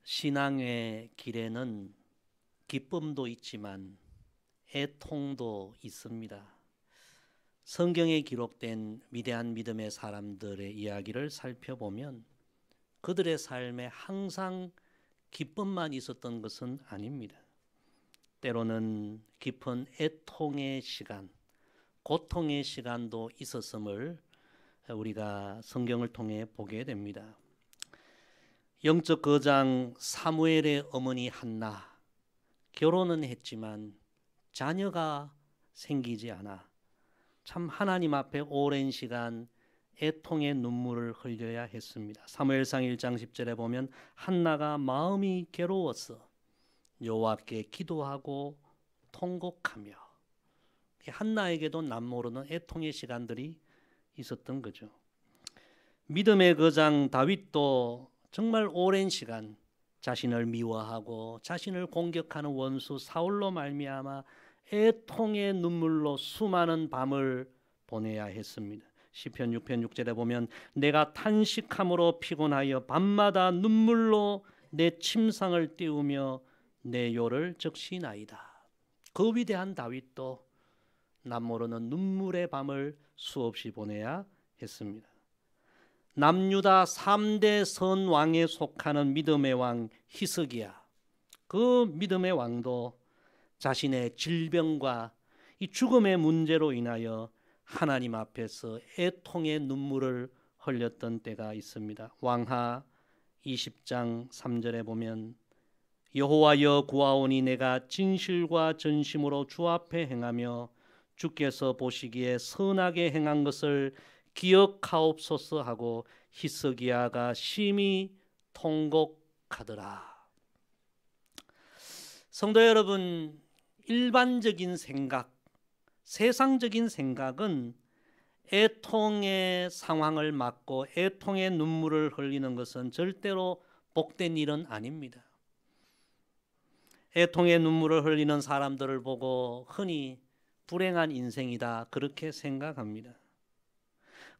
신앙의 길에는 기쁨도 있지만 애통도 있습니다. 성경에 기록된 위대한 믿음의 사람들의 이야기를 살펴보면 그들의 삶에 항상 기쁨만 있었던 것은 아닙니다. 때로는 깊은 애통의 시간, 고통의 시간도 있었음을 우리가 성경을 통해 보게 됩니다. 영적 거장 사무엘의 어머니 한나, 결혼은 했지만 자녀가 생기지 않아 참 하나님 앞에 오랜 시간 애통의 눈물을 흘려야 했습니다. 사무엘상 1장 10절에 보면 한나가 마음이 괴로워서 여호와께 기도하고 통곡하며, 한나에게도 남모르는 애통의 시간들이 있었던 거죠. 믿음의 거장 다윗도 정말 오랜 시간 자신을 미워하고 자신을 공격하는 원수 사울로 말미암아 애통의 눈물로 수많은 밤을 보내야 했습니다. 시편 6편 6절에 보면 내가 탄식함으로 피곤하여 밤마다 눈물로 내 침상을 띄우며 내 요를 적시나이다. 그 위대한 다윗도 남모르는 눈물의 밤을 수없이 보내야 했습니다. 남유다 3대 선왕에 속하는 믿음의 왕 히스기야, 그 믿음의 왕도 자신의 질병과 이 죽음의 문제로 인하여 하나님 앞에서 애통의 눈물을 흘렸던 때가 있습니다. 왕하 20장 3절에 보면 여호와여 구하오니 내가 진실과 전심으로 주 앞에 행하며 주께서 보시기에 선하게 행한 것을 기억하옵소서 하고 히스기야가 심히 통곡하더라. 성도 여러분, 일반적인 생각, 세상적인 생각은 애통의 상황을 맞고 애통의 눈물을 흘리는 것은 절대로 복된 일은 아닙니다. 애통의 눈물을 흘리는 사람들을 보고 흔히 불행한 인생이다, 그렇게 생각합니다.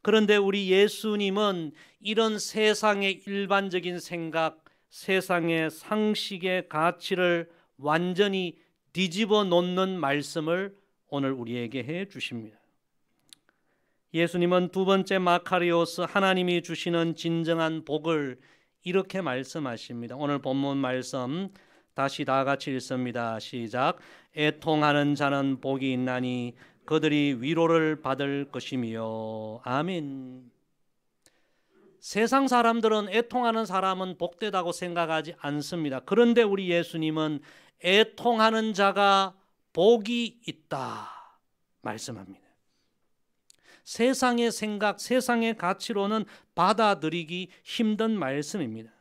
그런데 우리 예수님은 이런 세상의 일반적인 생각, 세상의 상식의 가치를 완전히 뒤집어 놓는 말씀을 오늘 우리에게 해 주십니다. 예수님은 두 번째 마카리오스, 하나님이 주시는 진정한 복을 이렇게 말씀하십니다. 오늘 본문 말씀 다시 다 같이 읽습니다. 시작. 애통하는 자는 복이 있나니 그들이 위로를 받을 것이며. 아멘. 세상 사람들은 애통하는 사람은 복되다고 생각하지 않습니다. 그런데 우리 예수님은 애통하는 자가 복이 있다 말씀합니다. 세상의 생각, 세상의 가치로는 받아들이기 힘든 말씀입니다.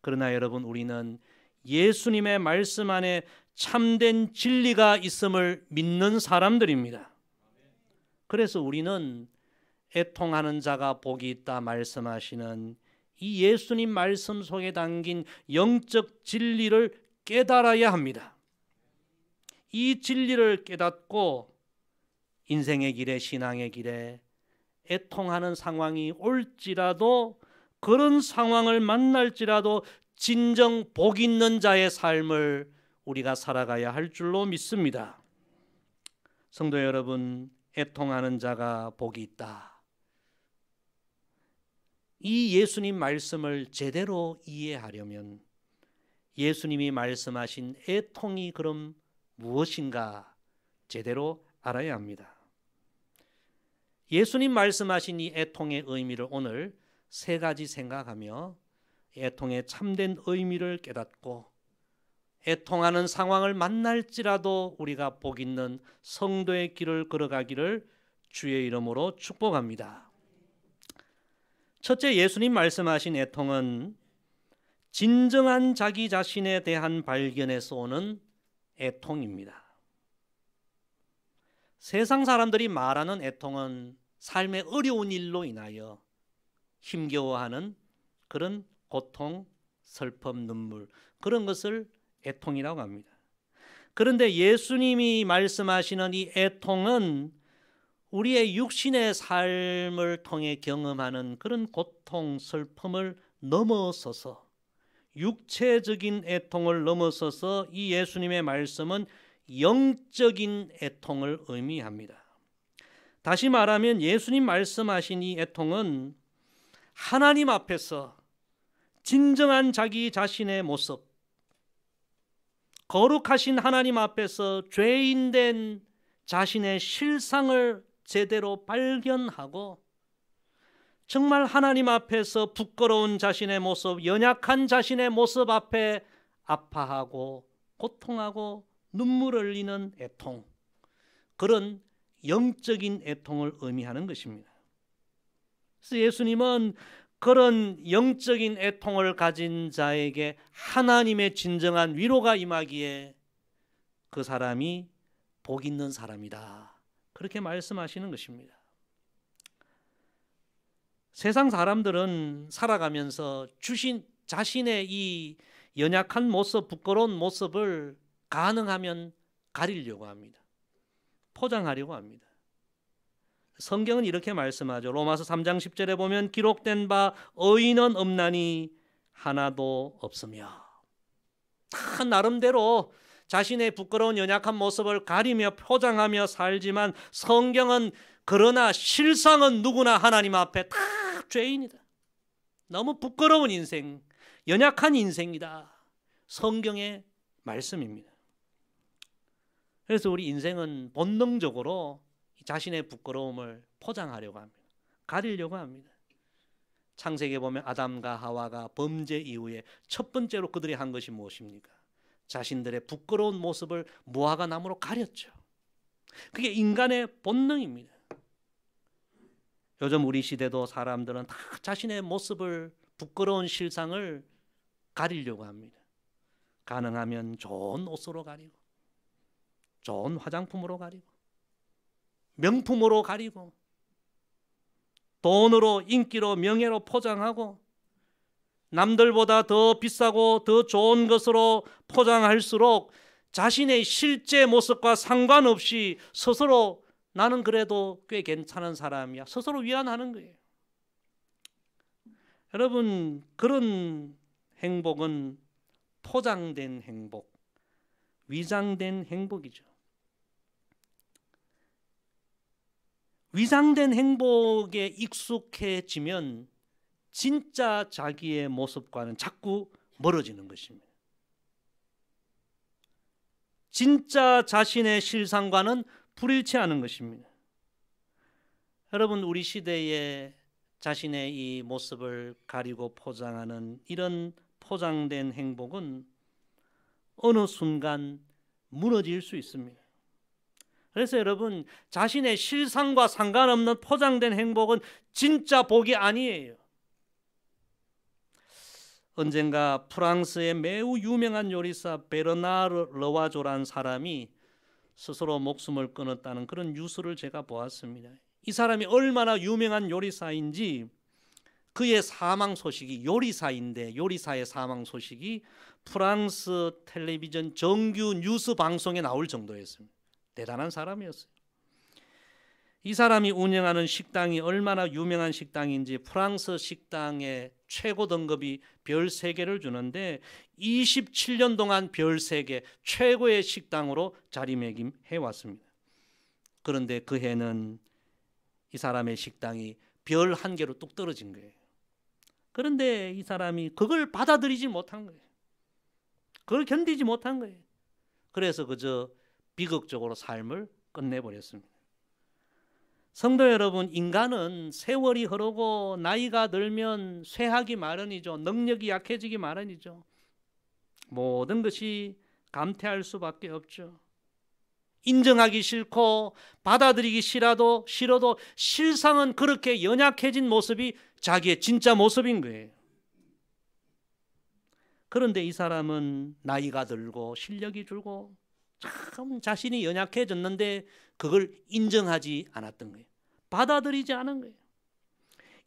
그러나 여러분, 우리는 예수님의 말씀 안에 참된 진리가 있음을 믿는 사람들입니다. 그래서 우리는 애통하는 자가 복이 있다 말씀하시는 이 예수님 말씀 속에 담긴 영적 진리를 깨달아야 합니다. 이 진리를 깨닫고 인생의 길에, 신앙의 길에 애통하는 상황이 올지라도, 그런 상황을 만날지라도 진정 복 있는 자의 삶을 우리가 살아가야 할 줄로 믿습니다. 성도 여러분, 애통하는 자가 복이 있다. 이 예수님 말씀을 제대로 이해하려면 예수님이 말씀하신 애통이 그럼 무엇인가 제대로 알아야 합니다. 예수님 말씀하신 이 애통의 의미를 오늘 세 가지 생각하며 애통의 참된 의미를 깨닫고 애통하는 상황을 만날지라도 우리가 복 있는 성도의 길을 걸어가기를 주의 이름으로 축복합니다. 첫째, 예수님 말씀하신 애통은 진정한 자기 자신에 대한 발견에서 오는 애통입니다. 세상 사람들이 말하는 애통은 삶의 어려운 일로 인하여 힘겨워하는 그런 고통, 슬픔, 눈물, 그런 것을 애통이라고 합니다. 그런데 예수님이 말씀하시는 이 애통은 우리의 육신의 삶을 통해 경험하는 그런 고통, 슬픔을 넘어서서 육체적인 애통을 넘어서서 이 예수님의 말씀은 영적인 애통을 의미합니다. 다시 말하면 예수님 말씀하신 이 애통은 하나님 앞에서 진정한 자기 자신의 모습, 거룩하신 하나님 앞에서 죄인된 자신의 실상을 제대로 발견하고 정말 하나님 앞에서 부끄러운 자신의 모습, 연약한 자신의 모습 앞에 아파하고 고통하고 눈물 흘리는 애통, 그런 영적인 애통을 의미하는 것입니다. 그래서 예수님은 그런 영적인 애통을 가진 자에게 하나님의 진정한 위로가 임하기에 그 사람이 복 있는 사람이다, 그렇게 말씀하시는 것입니다. 세상 사람들은 살아가면서 자신의 이 연약한 모습, 부끄러운 모습을 가능하면 가리려고 합니다. 포장하려고 합니다. 성경은 이렇게 말씀하죠. 로마서 3장 10절에 보면 기록된 바 의인은 없나니 하나도 없으며, 다 나름대로 자신의 부끄러운 연약한 모습을 가리며 포장하며 살지만 성경은 그러나 실상은 누구나 하나님 앞에 다 죄인이다. 너무 부끄러운 인생, 연약한 인생이다. 성경의 말씀입니다. 그래서 우리 인생은 본능적으로 자신의 부끄러움을 포장하려고 합니다. 가리려고 합니다. 창세기에 보면 아담과 하와가 범죄 이후에 첫 번째로 그들이 한 것이 무엇입니까? 자신들의 부끄러운 모습을 무화과 나무로 가렸죠. 그게 인간의 본능입니다. 요즘 우리 시대도 사람들은 다 자신의 모습을, 부끄러운 실상을 가리려고 합니다. 가능하면 좋은 옷으로 가리고, 좋은 화장품으로 가리고, 명품으로 가리고, 돈으로, 인기로, 명예로 포장하고, 남들보다 더 비싸고 더 좋은 것으로 포장할수록 자신의 실제 모습과 상관없이 스스로 나는 그래도 꽤 괜찮은 사람이야, 스스로 위안하는 거예요. 여러분, 그런 행복은 포장된 행복, 위장된 행복이죠. 위장된 행복에 익숙해지면 진짜 자기의 모습과는 자꾸 멀어지는 것입니다. 진짜 자신의 실상과는 불일치하는 것입니다. 여러분, 우리 시대에 자신의 이 모습을 가리고 포장하는 이런 포장된 행복은 어느 순간 무너질 수 있습니다. 그래서 여러분, 자신의 실상과 상관없는 포장된 행복은 진짜 복이 아니에요. 언젠가 프랑스의 매우 유명한 요리사 베르나르 르와조라는 사람이 스스로 목숨을 끊었다는 그런 뉴스를 제가 보았습니다. 이 사람이 얼마나 유명한 요리사인지 그의 사망 소식이, 요리사인데 요리사의 사망 소식이 프랑스 텔레비전 정규 뉴스 방송에 나올 정도였습니다. 대단한 사람이었어요. 이 사람이 운영하는 식당이 얼마나 유명한 식당인지 프랑스 식당의 최고 등급이 별 3개를 주는데 27년 동안 별 3개 최고의 식당으로 자리매김해 왔습니다. 그런데 그 해는 이 사람의 식당이 별 1개로 뚝 떨어진 거예요. 그런데 이 사람이 그걸 받아들이지 못한 거예요. 그걸 견디지 못한 거예요. 그래서 그저 비극적으로 삶을 끝내버렸습니다. 성도 여러분, 인간은 세월이 흐르고 나이가 들면 쇠하기 마련이죠. 능력이 약해지기 마련이죠. 모든 것이 감퇴할 수밖에 없죠. 인정하기 싫고 받아들이기 싫어도 실상은 그렇게 연약해진 모습이 자기의 진짜 모습인 거예요. 그런데 이 사람은 나이가 들고 실력이 줄고 참 자신이 연약해졌는데 그걸 인정하지 않았던 거예요. 받아들이지 않은 거예요.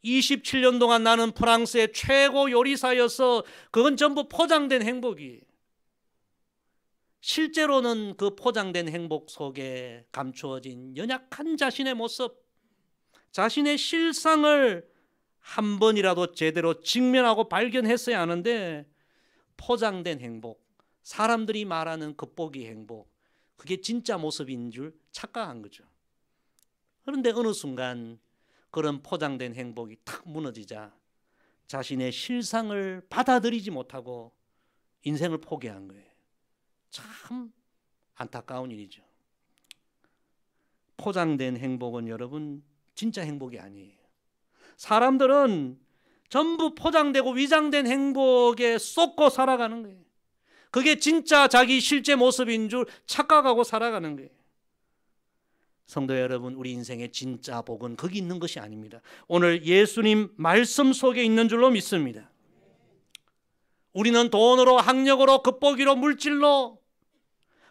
27년 동안 나는 프랑스의 최고 요리사여서 그건 전부 포장된 행복이에요. 실제로는 그 포장된 행복 속에 감추어진 연약한 자신의 모습, 자신의 실상을 한 번이라도 제대로 직면하고 발견했어야 하는데 포장된 행복, 사람들이 말하는 겉보기 행복, 그게 진짜 모습인 줄 착각한 거죠. 그런데 어느 순간 그런 포장된 행복이 탁 무너지자 자신의 실상을 받아들이지 못하고 인생을 포기한 거예요. 참 안타까운 일이죠. 포장된 행복은 여러분 진짜 행복이 아니에요. 사람들은 전부 포장되고 위장된 행복에 쏟고 살아가는 거예요. 그게 진짜 자기 실제 모습인 줄 착각하고 살아가는 거예요. 성도 여러분, 우리 인생의 진짜 복은 거기 있는 것이 아닙니다. 오늘 예수님 말씀 속에 있는 줄로 믿습니다. 우리는 돈으로, 학력으로, 겉보기로, 물질로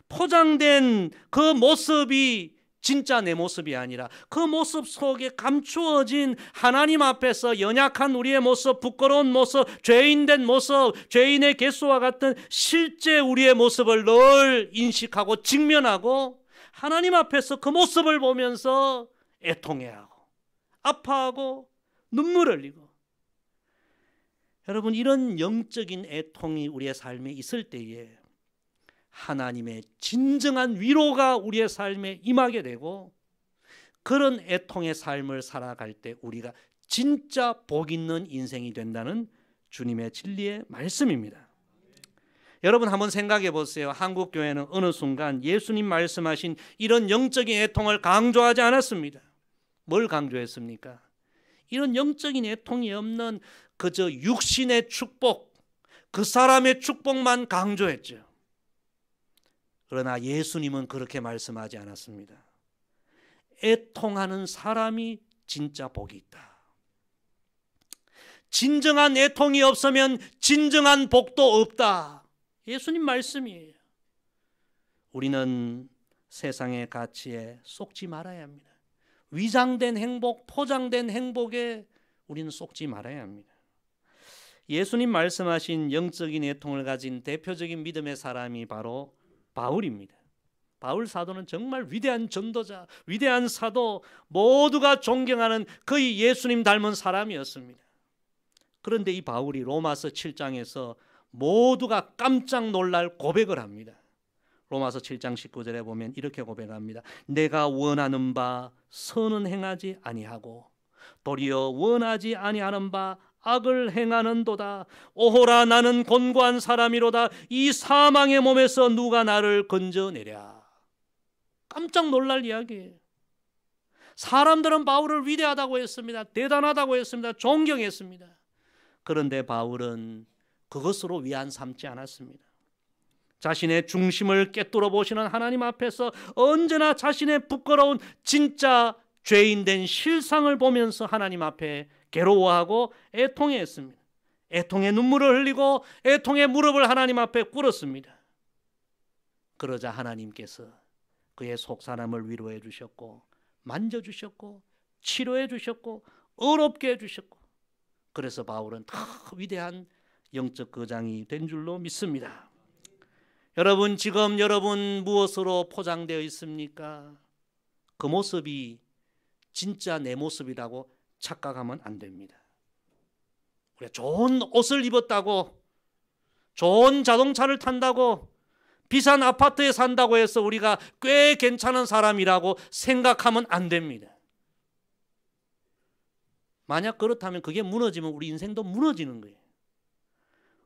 포장된 그 모습이 진짜 내 모습이 아니라 그 모습 속에 감추어진 하나님 앞에서 연약한 우리의 모습, 부끄러운 모습, 죄인된 모습, 죄인의 개수와 같은 실제 우리의 모습을 늘 인식하고 직면하고 하나님 앞에서 그 모습을 보면서 애통해하고 아파하고 눈물 흘리고, 여러분 이런 영적인 애통이 우리의 삶에 있을 때에 하나님의 진정한 위로가 우리의 삶에 임하게 되고, 그런 애통의 삶을 살아갈 때 우리가 진짜 복 있는 인생이 된다는 주님의 진리의 말씀입니다. 여러분 한번 생각해 보세요. 한국 교회는 어느 순간 예수님 말씀하신 이런 영적인 애통을 강조하지 않았습니다. 뭘 강조했습니까? 이런 영적인 애통이 없는 그저 육신의 축복, 그 사람의 축복만 강조했죠. 그러나 예수님은 그렇게 말씀하지 않았습니다. 애통하는 사람이 진짜 복이 있다. 진정한 애통이 없으면 진정한 복도 없다. 예수님 말씀이에요. 우리는 세상의 가치에 속지 말아야 합니다. 위장된 행복, 포장된 행복에 우리는 속지 말아야 합니다. 예수님 말씀하신 영적인 애통을 가진 대표적인 믿음의 사람이 바로 바울입니다. 바울 사도는 정말 위대한 전도자, 위대한 사도, 모두가 존경하는 거의 예수님 닮은 사람이었습니다. 그런데 이 바울이 로마서 7장에서 모두가 깜짝 놀랄 고백을 합니다. 로마서 7장 19절에 보면 이렇게 고백합니다. 내가 원하는 바 선은 행하지 아니하고 도리어 원하지 아니하는 바 악을 행하는도다. 오호라 나는 곤고한 사람이로다. 이 사망의 몸에서 누가 나를 건져내랴. 깜짝 놀랄 이야기예요. 사람들은 바울을 위대하다고 했습니다. 대단하다고 했습니다. 존경했습니다. 그런데 바울은 그것으로 위안 삼지 않았습니다. 자신의 중심을 꿰뚫어 보시는 하나님 앞에서 언제나 자신의 부끄러운 진짜 죄인된 실상을 보면서 하나님 앞에 괴로워하고 애통했습니다. 애통의 눈물을 흘리고 애통의 무릎을 하나님 앞에 꿇었습니다. 그러자 하나님께서 그의 속사람을 위로해 주셨고 만져주셨고 치료해 주셨고 어렵게 해주셨고, 그래서 바울은 더 위대한 영적 거장이 된 줄로 믿습니다. 여러분 지금 여러분 무엇으로 포장되어 있습니까? 그 모습이 진짜 내 모습이라고 착각하면 안 됩니다. 우리가 좋은 옷을 입었다고, 좋은 자동차를 탄다고, 비싼 아파트에 산다고 해서 우리가 꽤 괜찮은 사람이라고 생각하면 안 됩니다. 만약 그렇다면 그게 무너지면 우리 인생도 무너지는 거예요.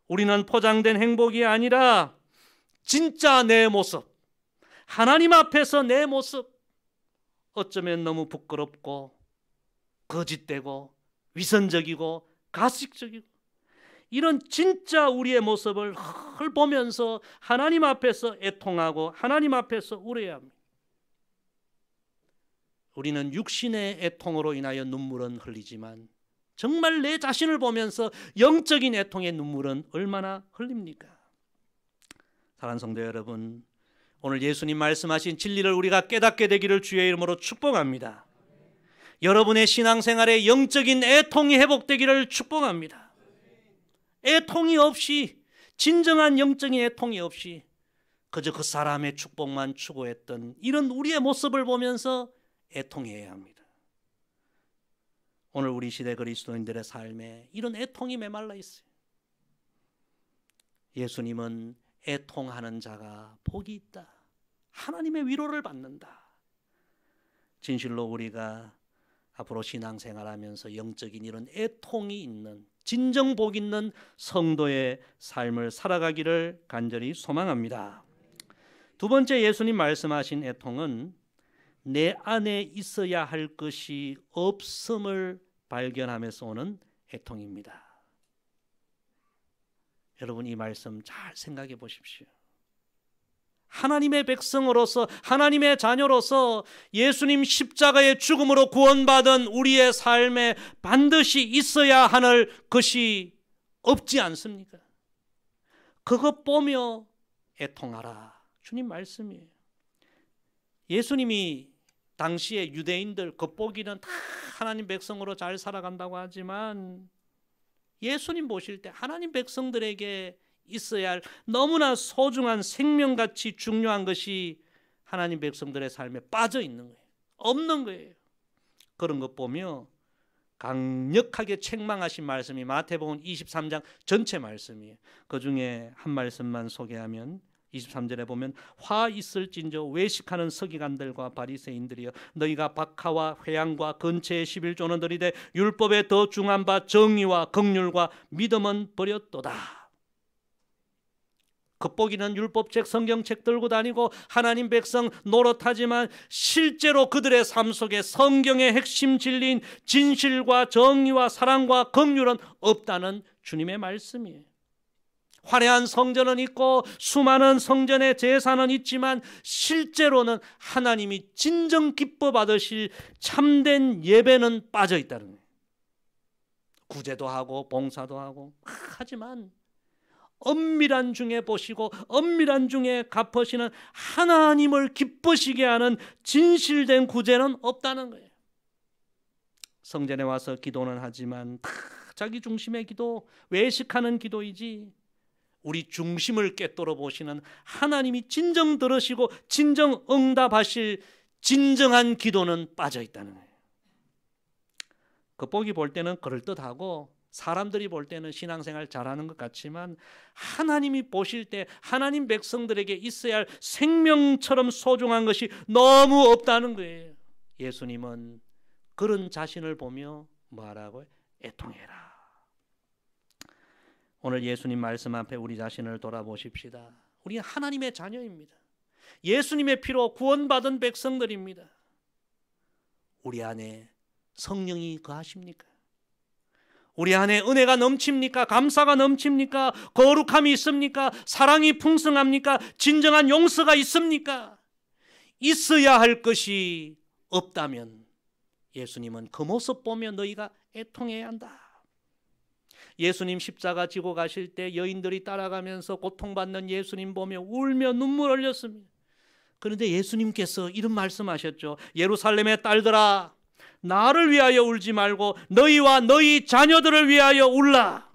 우리는 포장된 행복이 아니라 진짜 내 모습, 하나님 앞에서 내 모습, 어쩌면 너무 부끄럽고 거짓되고 위선적이고 가식적이고 이런 진짜 우리의 모습을 보면서 하나님 앞에서 애통하고 하나님 앞에서 울어야 합니다. 우리는 육신의 애통으로 인하여 눈물은 흘리지만 정말 내 자신을 보면서 영적인 애통의 눈물은 얼마나 흘립니까? 사랑하는 성도 여러분, 오늘 예수님 말씀하신 진리를 우리가 깨닫게 되기를 주의 이름으로 축복합니다. 여러분의 신앙생활에 영적인 애통이 회복되기를 축복합니다. 애통이 없이, 진정한 영적인 애통이 없이 그저 그 사람의 축복만 추구했던 이런 우리의 모습을 보면서 애통해야 합니다. 오늘 우리 시대 그리스도인들의 삶에 이런 애통이 메말라 있어요. 예수님은 애통하는 자가 복이 있다. 하나님의 위로를 받는다. 진실로 우리가 앞으로 신앙생활하면서 영적인 이런 애통이 있는 진정 복 있는 성도의 삶을 살아가기를 간절히 소망합니다. 두 번째 예수님 말씀하신 애통은 내 안에 있어야 할 것이 없음을 발견하면서 오는 애통입니다. 여러분 이 말씀 잘 생각해 보십시오. 하나님의 백성으로서 하나님의 자녀로서 예수님 십자가의 죽음으로 구원받은 우리의 삶에 반드시 있어야 하는 것이 없지 않습니까? 그것 보며 애통하라. 주님 말씀이에요. 예수님이 당시에 유대인들 겉보기는 다 하나님 백성으로 잘 살아간다고 하지만 예수님 보실 때 하나님 백성들에게 있어야 할 너무나 소중한 생명같이 중요한 것이 하나님 백성들의 삶에 빠져 있는 거예요. 없는 거예요. 그런 것 보며 강력하게 책망하신 말씀이 마태복음 23장 전체 말씀이에요. 그 중에 한 말씀만 소개하면 23절에 보면 화 있을진저 외식하는 서기관들과 바리새인들이여 너희가 박하와 회양과 근처의 11조는 들이되 율법에 더 중한 바 정의와 긍휼과 믿음은 버렸도다. 겉보기는 율법책 성경책 들고 다니고 하나님 백성 노릇하지만 실제로 그들의 삶 속에 성경의 핵심 진리인 진실과 정의와 사랑과 긍휼은 없다는 주님의 말씀이에요. 화려한 성전은 있고 수많은 성전의 제사는 있지만 실제로는 하나님이 진정 기뻐 받으실 참된 예배는 빠져 있다는 거예요. 구제도 하고 봉사도 하고 하지만 엄밀한 중에 보시고 엄밀한 중에 갚으시는 하나님을 기쁘시게 하는 진실된 구제는 없다는 거예요. 성전에 와서 기도는 하지만 다 자기 중심의 기도, 외식하는 기도이지 우리 중심을 꿰뚫어 보시는 하나님이 진정 들으시고 진정 응답하실 진정한 기도는 빠져 있다는 거예요. 겉보기 볼 때는 그럴듯하고 사람들이 볼 때는 신앙생활 잘하는 것 같지만 하나님이 보실 때 하나님 백성들에게 있어야 할 생명처럼 소중한 것이 너무 없다는 거예요. 예수님은 그런 자신을 보며 뭐하라고요? 애통해라. 오늘 예수님 말씀 앞에 우리 자신을 돌아보십시다. 우리는 하나님의 자녀입니다. 예수님의 피로 구원받은 백성들입니다. 우리 안에 성령이 거하십니까? 우리 안에 은혜가 넘칩니까? 감사가 넘칩니까? 거룩함이 있습니까? 사랑이 풍성합니까? 진정한 용서가 있습니까? 있어야 할 것이 없다면 예수님은 그 모습 보며 너희가 애통해야 한다. 예수님 십자가 지고 가실 때 여인들이 따라가면서 고통받는 예수님 보며 울며 눈물 흘렸습니다. 그런데 예수님께서 이런 말씀하셨죠. 예루살렘의 딸들아 나를 위하여 울지 말고 너희와 너희 자녀들을 위하여 울라.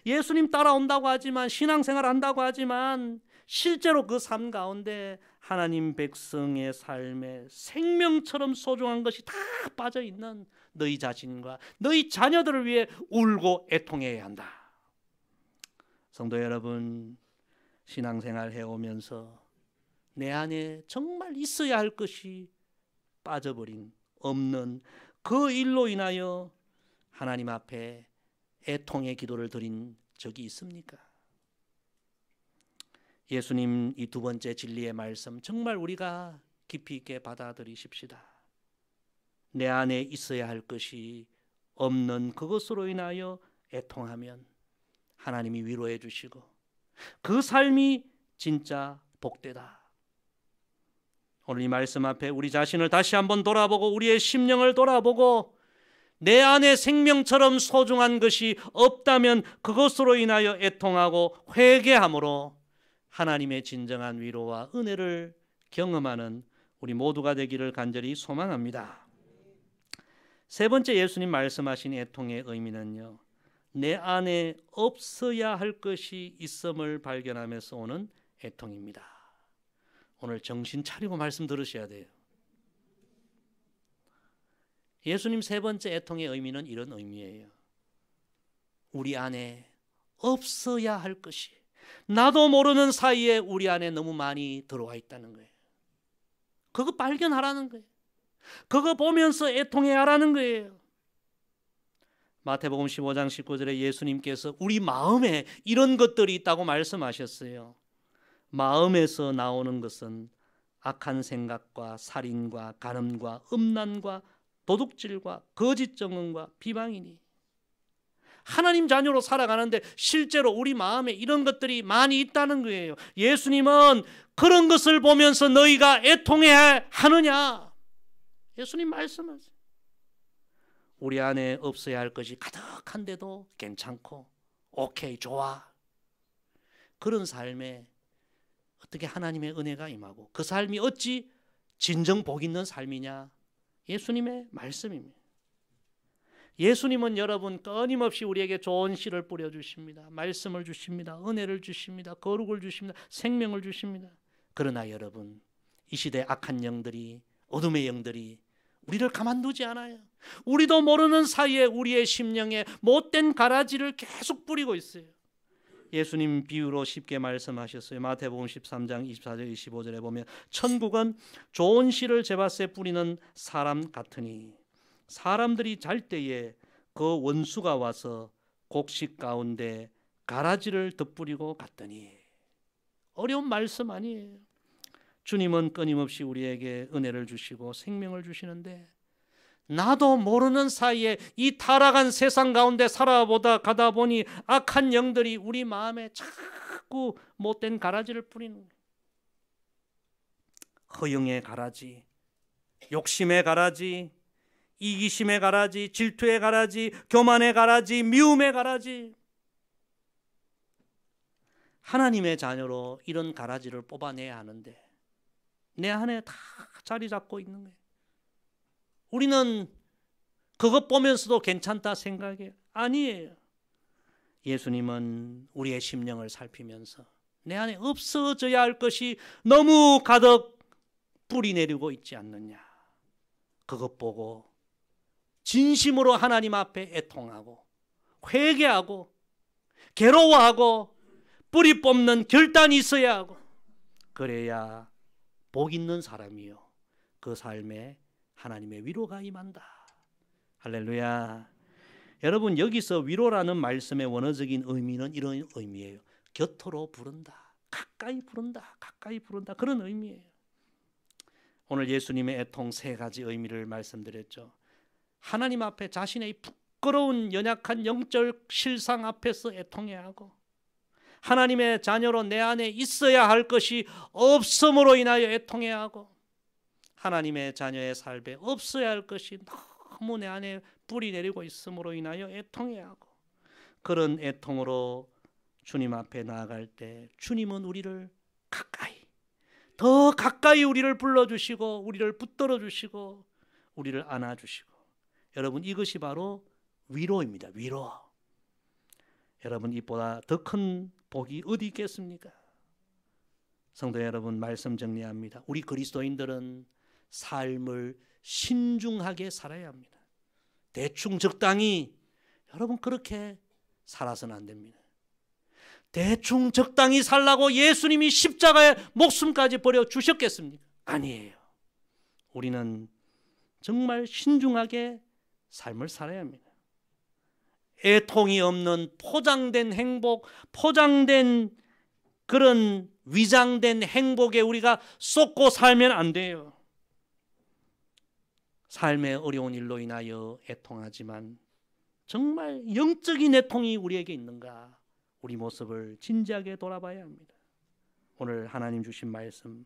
예수님 따라온다고 하지만 신앙생활 한다고 하지만 실제로 그 삶 가운데 하나님 백성의 삶에 생명처럼 소중한 것이 다 빠져있는 너희 자신과 너희 자녀들을 위해 울고 애통해야 한다. 성도 여러분, 신앙생활 해오면서 내 안에 정말 있어야 할 것이 빠져버린 없는 그 일로 인하여 하나님 앞에 애통의 기도를 드린 적이 있습니까? 예수님 이 두 번째 진리의 말씀 정말 우리가 깊이 있게 받아들이십시다. 내 안에 있어야 할 것이 없는 그것으로 인하여 애통하면 하나님이 위로해 주시고 그 삶이 진짜 복되다. 오늘 이 말씀 앞에 우리 자신을 다시 한번 돌아보고 우리의 심령을 돌아보고 내 안에 생명처럼 소중한 것이 없다면 그것으로 인하여 애통하고 회개함으로 하나님의 진정한 위로와 은혜를 경험하는 우리 모두가 되기를 간절히 소망합니다. 세 번째 예수님 말씀하신 애통의 의미는요, 내 안에 없어야 할 것이 있음을 발견하면서 오는 애통입니다. 오늘 정신 차리고 말씀 들으셔야 돼요. 예수님 세 번째 애통의 의미는 이런 의미예요. 우리 안에 없어야 할 것이 나도 모르는 사이에 우리 안에 너무 많이 들어와 있다는 거예요. 그거 발견하라는 거예요. 그거 보면서 애통해야 하라는 거예요. 마태복음 15장 19절에 예수님께서 우리 마음에 이런 것들이 있다고 말씀하셨어요. 마음에서 나오는 것은 악한 생각과 살인과 간음과 음란과 도둑질과 거짓 증언과 비방이니. 하나님 자녀로 살아가는데 실제로 우리 마음에 이런 것들이 많이 있다는 거예요. 예수님은 그런 것을 보면서 너희가 애통해야 하느냐? 예수님 말씀하세요. 우리 안에 없어야 할 것이 가득한데도 괜찮고 오케이 좋아. 그런 삶에 어떻게 하나님의 은혜가 임하고 그 삶이 어찌 진정 복 있는 삶이냐? 예수님의 말씀입니다. 예수님은 여러분 끊임없이 우리에게 좋은 씨를 뿌려주십니다. 말씀을 주십니다. 은혜를 주십니다. 거룩을 주십니다. 생명을 주십니다. 그러나 여러분 이 시대 악한 영들이 어둠의 영들이 우리를 가만두지 않아요. 우리도 모르는 사이에 우리의 심령에 못된 가라지를 계속 뿌리고 있어요. 예수님 비유로 쉽게 말씀하셨어요. 마태복음 13장 24절 25절에 보면 천국은 좋은 씨를 제밭에 뿌리는 사람 같으니 사람들이 잘 때에 그 원수가 와서 곡식 가운데 가라지를 덧뿌리고 갔더니. 어려운 말씀 아니에요. 주님은 끊임없이 우리에게 은혜를 주시고 생명을 주시는데 나도 모르는 사이에 이 타락한 세상 가운데 살아보다 가다 보니 악한 영들이 우리 마음에 자꾸 못된 가라지를 뿌리는 거예요. 허영의 가라지, 욕심의 가라지, 이기심의 가라지, 질투의 가라지, 교만의 가라지, 미움의 가라지. 하나님의 자녀로 이런 가라지를 뽑아내야 하는데 내 안에 다 자리 잡고 있는 거예요. 우리는 그것 보면서도 괜찮다 생각해요. 아니에요. 예수님은 우리의 심령을 살피면서 내 안에 없어져야 할 것이 너무 가득 뿌리 내리고 있지 않느냐. 그것 보고 진심으로 하나님 앞에 애통하고 회개하고 괴로워하고 뿌리 뽑는 결단이 있어야 하고 그래야 복 있는 사람이요 그 삶에 하나님의 위로가 임한다. 할렐루야. 여러분 여기서 위로라는 말씀의 원어적인 의미는 이런 의미예요. 곁으로 부른다. 가까이 부른다. 가까이 부른다. 그런 의미예요. 오늘 예수님의 애통 세 가지 의미를 말씀드렸죠. 하나님 앞에 자신의 부끄러운 연약한 영적 실상 앞에서 애통해야 하고 하나님의 자녀로 내 안에 있어야 할 것이 없음으로 인하여 애통해야 하고 하나님의 자녀의 삶에 없어야 할 것이 너무 내 안에 뿌리 내리고 있음으로 인하여 애통해야 하고 그런 애통으로 주님 앞에 나아갈 때 주님은 우리를 가까이 더 가까이 우리를 불러주시고 우리를 붙들어 주시고 우리를 안아주시고 여러분 이것이 바로 위로입니다. 위로. 여러분 이보다 더 큰 복이 어디 있겠습니까? 성도 여러분 말씀 정리합니다. 우리 그리스도인들은 삶을 신중하게 살아야 합니다. 대충 적당히 여러분 그렇게 살아서는 안 됩니다. 대충 적당히 살라고 예수님이 십자가에 목숨까지 버려 주셨겠습니까? 아니에요. 우리는 정말 신중하게 삶을 살아야 합니다. 애통이 없는 포장된 행복, 포장된 그런 위장된 행복에 우리가 쏟고 살면 안 돼요. 삶의 어려운 일로 인하여 애통하지만 정말 영적인 애통이 우리에게 있는가? 우리 모습을 진지하게 돌아봐야 합니다. 오늘 하나님 주신 말씀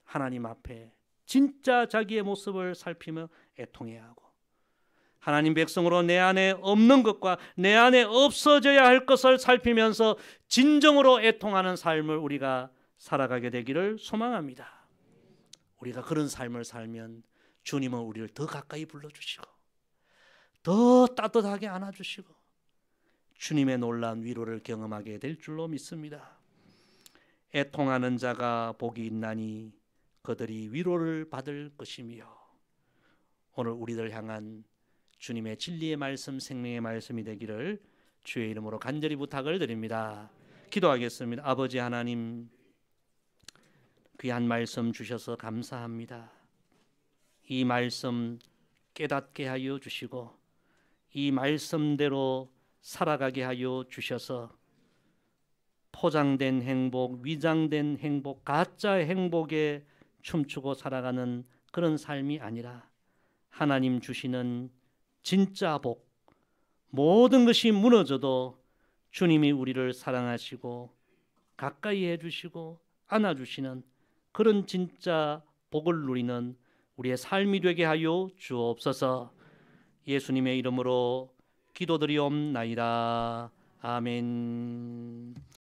하나님 앞에 진짜 자기의 모습을 살피며 애통해야 하고 하나님 백성으로 내 안에 없는 것과 내 안에 없어져야 할 것을 살피면서 진정으로 애통하는 삶을 우리가 살아가게 되기를 소망합니다. 우리가 그런 삶을 살면 주님은 우리를 더 가까이 불러주시고 더 따뜻하게 안아주시고 주님의 놀라운 위로를 경험하게 될 줄로 믿습니다. 애통하는 자가 복이 있나니 그들이 위로를 받을 것이며 오늘 우리들 향한 주님의 진리의 말씀 생명의 말씀이 되기를 주의 이름으로 간절히 부탁을 드립니다. 기도하겠습니다. 아버지 하나님, 귀한 말씀 주셔서 감사합니다. 이 말씀 깨닫게 하여 주시고 이 말씀대로 살아가게 하여 주셔서 포장된 행복, 위장된 행복, 가짜 행복에 춤추고 살아가는 그런 삶이 아니라 하나님 주시는 진짜 복, 모든 것이 무너져도 주님이 우리를 사랑하시고 가까이 해주시고 안아주시는 그런 진짜 복을 누리는 우리의 삶이 되게 하여 주옵소서. 예수님의 이름으로 기도드리옵나이다. 아멘.